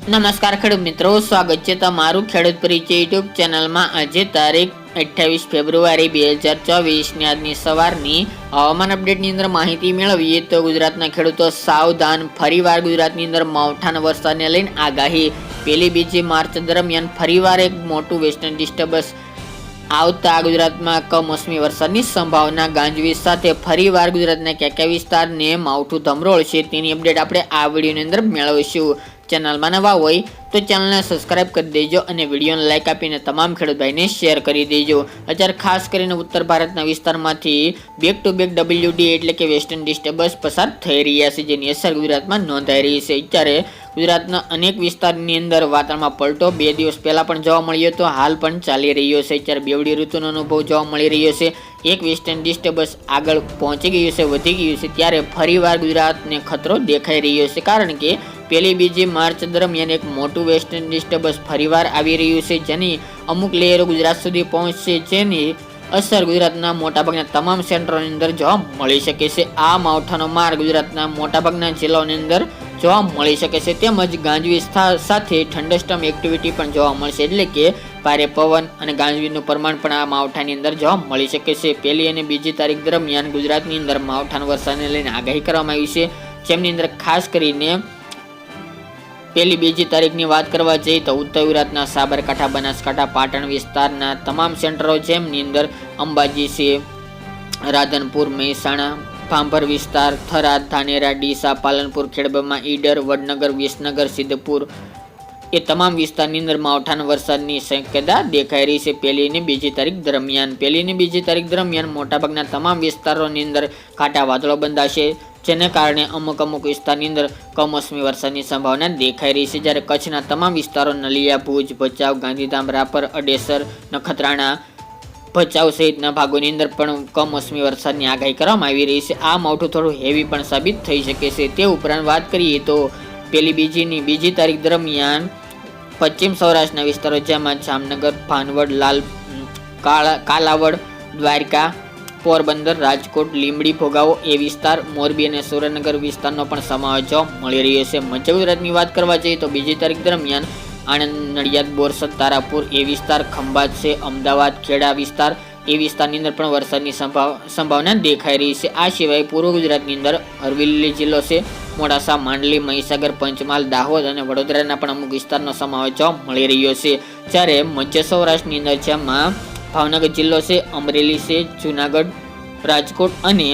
નમસ્કાર ખેડૂત મિત્રો, સ્વાગત છે તમારું ખેડૂત પરિચય યુટ્યુબ ચેનલમાં। આજે તારીખ 28 ફેબ્રુઆરી 2024 ની આજની સવારની હવામાન અપડેટની અંદર માહિતી મેળવીએ તો ગુજરાતના ખેડૂતો સાવધાન। ફરીવાર ગુજરાતની અંદર માવઠાના વરસાદને લઈને આગાહી। પહેલી બીજી માર્ચ દરમિયાન ફરીવાર એક મોટું વેસ્ટર્ન ડિસ્ટર્બન્સ આવતા ગુજરાતમાં કમોસમી વરસાદની સંભાવના। ગાજવીજ સાથે ફરીવાર ગુજરાતના કયા વિસ્તારને માવઠું ધમરોળશે તેની અપડેટ આપણે આ વિડીયોની અંદર મેળવીશું। ચેનલમાં નવા હોય તો ચેનલને સબસ્ક્રાઇબ કરી દેજો અને વિડીયોને લાઇક આપીને તમામ ખેડૂત ભાઈને શેર કરી દેજો। અત્યારે ખાસ કરીને ઉત્તર ભારતના વિસ્તારમાંથી બેક ટુ બેક WD એટલે કે વેસ્ટર્ન ડિસ્ટર્બન્સ પસાર થઈ રહ્યા છે, જેની અસર ગુજરાતમાં નોંધાઈ રહી છે। અત્યારે ગુજરાતના અનેક વિસ્તારની અંદર વાતાવરણમાં પલટો 2 દિવસ પહેલા પણ જોવા મળ્યો હતો, હાલ પણ ચાલી રહ્યો છે। અત્યારે બેવડી ઋતુનો અનુભવ જોવા મળી રહ્યો છે। એક વેસ્ટર્ન ડિસ્ટર્બન્સ આગળ પહોંચી ગયું છે, વધી ગયું છે, ત્યારે ફરીવાર ગુજરાતને ખતરો દેખાઈ રહ્યો છે, કારણ કે પહેલી બીજી માર્ચ દરમિયાન એક મોટું વેસ્ટર્ન ડિસ્ટર્બન્સ ફરીવાર આવી રહ્યું છે, જેની અમુક લેયરો ગુજરાત સુધી પહોંચશે, જેની અસર ગુજરાતના મોટાભાગના તમામ સેન્ટરોની અંદર જોવા મળી શકે છે। આ માવઠાનો માર ગુજરાતના મોટાભાગના જિલ્લાઓની અંદર જોવા મળી શકે છે, તેમજ ગાજવીજ સાથે થંડરસ્ટોર્મ એક્ટિવિટી પણ જોવા મળશે, એટલે કે ભારે પવન અને ગાજવીજનું પ્રમાણ પણ આ માવઠાની અંદર જોવા મળી શકે છે। પહેલી અને બીજી તારીખ દરમિયાન ગુજરાતની અંદર માવઠાના વરસાદને લઈને આગાહી કરવામાં આવી છે, જેમની અંદર ખાસ કરીને પહેલી બીજી તારીખની વાત કરવા જઈએ તો ઉત્તર ગુજરાતના સાબરકાંઠા, બનાસકાંઠા, પાટણ વિસ્તારના તમામ સેન્ટરો, જેમની અંદર અંબાજી છે, રાધનપુર, મહેસાણા, ભાંભર વિસ્તાર, થરાદ, ધાનેરા, ડીસા, પાલનપુર, ખેડબ્રહ્મા, ઈડર, વડનગર, વિસનગર, સિદ્ધપુર, એ તમામ વિસ્તારની અંદર માવઠાના વરસાદની શક્યતા દેખાઈ રહી છે પહેલી અને બીજી તારીખ દરમિયાન। પહેલી અને બીજી તારીખ દરમિયાન મોટાભાગના તમામ વિસ્તારોની અંદર કાંટા વાદળો બંધાશે, જેને કારણે અમુક વિસ્તારની અંદર કમોસમી વરસાદની સંભાવના દેખાઈ રહી છે। જ્યારે કચ્છના તમામ વિસ્તારો નલિયા, ભુજ, ભચાઉ, ગાંધીધામ, રાપર, અડેસર, નખત્રાણા, ભચાઉ સહિતના ભાગોની અંદર પણ કમોસમી વરસાદની આગાહી કરવામાં આવી રહી છે। આ માવઠું થોડું હેવી પણ સાબિત થઈ શકે છે। તે ઉપરાંત વાત કરીએ તો પહેલી બીજી તારીખ દરમિયાન પશ્ચિમ સૌરાષ્ટ્રના વિસ્તારો, જેમાં જામનગર, ભાનવડ, કાલાવડ, દ્વારકા, પોરબંદર, રાજકોટ, લીંબડી, ભોગાવો એ વિસ્તાર, મોરબી અને સુરેન્દ્રનગર વિસ્તારનો પણ સમાવેશ જોવા મળી રહ્યો છે। મધ્ય ગુજરાતની વાત કરવા જઈએ તો બીજી તારીખ દરમિયાન આણંદ, નડિયાદ, બોરસદ, તારાપુર એ વિસ્તાર, ખંભાત છે, અમદાવાદ, ખેડા વિસ્તાર એ વિસ્તારની અંદર પણ વરસાદની સંભાવના દેખાઈ રહી છે। આ સિવાય પૂર્વ ગુજરાતની અંદર અરવલ્લી જિલ્લો છે, મોડાસા, માંડલી, મહીસાગર, પંચમહાલ, દાહોદ અને વડોદરાના પણ અમુક વિસ્તારનો સમાવેશ જોવા મળી રહ્યો છે। જ્યારે મધ્ય સૌરાષ્ટ્રની અંદર જેમાં ભાવનગર જિલ્લો છે, અમરેલી છે, જુનાગઢ, રાજકોટ અને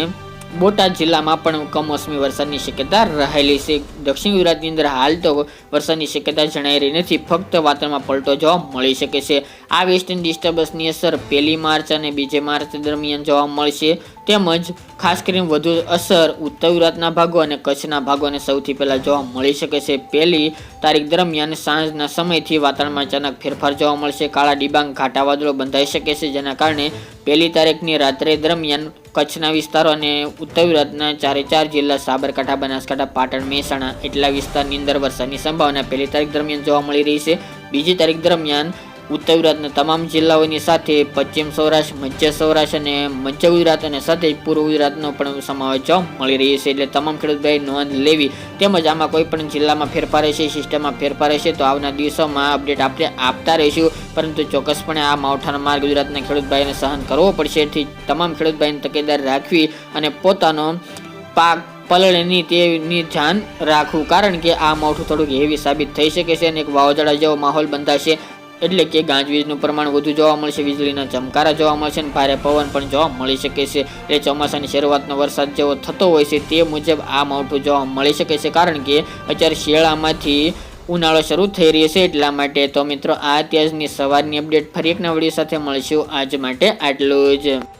બોટાદ જિલ્લામાં પણ કમોસમી વરસાદની શક્યતા રહેલી છે। દક્ષિણ ગુજરાતની અંદર હાલ તો વરસાદની શક્યતા જણાઈ રહી નથી, ફક્ત વાતાવરણમાં પલટો જોવા મળી શકે છે। આ વેસ્ટર્ન ડિસ્ટર્બન્સની અસર પહેલી માર્ચ અને બીજી માર્ચ દરમિયાન જોવા મળશે, તેમજ ખાસ કરીને વધુ અસર ઉત્તર ગુજરાતના ભાગો અને કચ્છના ભાગોને સૌથી પહેલા જોવા મળી શકે છે। પહેલી તારીખ દરમિયાન સાંજના સમયથી વાતાવરણમાં અચાનક ફેરફાર જોવા મળશે, કાળા ડિબાંગ, ઘાટા વાદળો બંધાઈ શકે છે, જેના કારણે પહેલી તારીખની રાત્રે દરમિયાન કચ્છના વિસ્તારો અને ઉત્તર ગુજરાતના 4 જિલ્લા સાબરકાંઠા, બનાસકાંઠા, પાટણ, મહેસાણા એટલા વિસ્તારની અંદર વરસાદની સંભાવના પહેલી તારીખ દરમિયાન જોવા મળી રહી છે। બીજી તારીખ દરમિયાન ઉત્તર ગુજરાતના તમામ જિલ્લાઓની સાથે પશ્ચિમ સૌરાષ્ટ્ર, મધ્ય સૌરાષ્ટ્ર અને મધ્ય ગુજરાત અને સાથે પૂર્વ ગુજરાતનો પણ સમાવેશ જોવા મળી રહ્યો છે, એટલે તમામ ખેડૂતભાઈ નોંધ લેવી। તેમજ આમાં કોઈ પણ જિલ્લામાં ફેરફાર હશે, સિસ્ટમમાં ફેરફાર હશે તો આવનાર દિવસોમાં અપડેટ આપણે આપતા રહીશું, પરંતુ ચોક્કસપણે આ માવઠાનો માર ગુજરાતના ખેડૂતભાઈને સહન કરવો પડશે। તેથી તમામ ખેડૂતભાઈને તકેદાર રાખવી અને પોતાનો પાક પલળે નહીં તેની ધ્યાન રાખવું, કારણ કે આ માવઠું થોડુંક હેવી સાબિત થઈ શકે છે અને એક વાવાઝોડા જેવો માહોલ બંધાશે, એટલે કે ગાજવીજનું પ્રમાણ વધુ જોવા મળશે, વીજળીના ચમકારા જોવા મળશે અને ભારે પવન પણ જોવા મળી શકે છે। એટલે ચોમાસાની શરૂઆતનો વરસાદ જેવો થતો હોય છે તે મુજબ આ માવઠું જોવા મળી શકે છે, કારણ કે અત્યારે શિયાળામાંથી ઉનાળો શરૂ થઈ રહ્યો છે, એટલા માટે। તો મિત્રો, આ અત્યારની સવારની અપડેટ, ફરી એક નવા વિડીયો સાથે મળીશું, આજ માટે આટલું જ।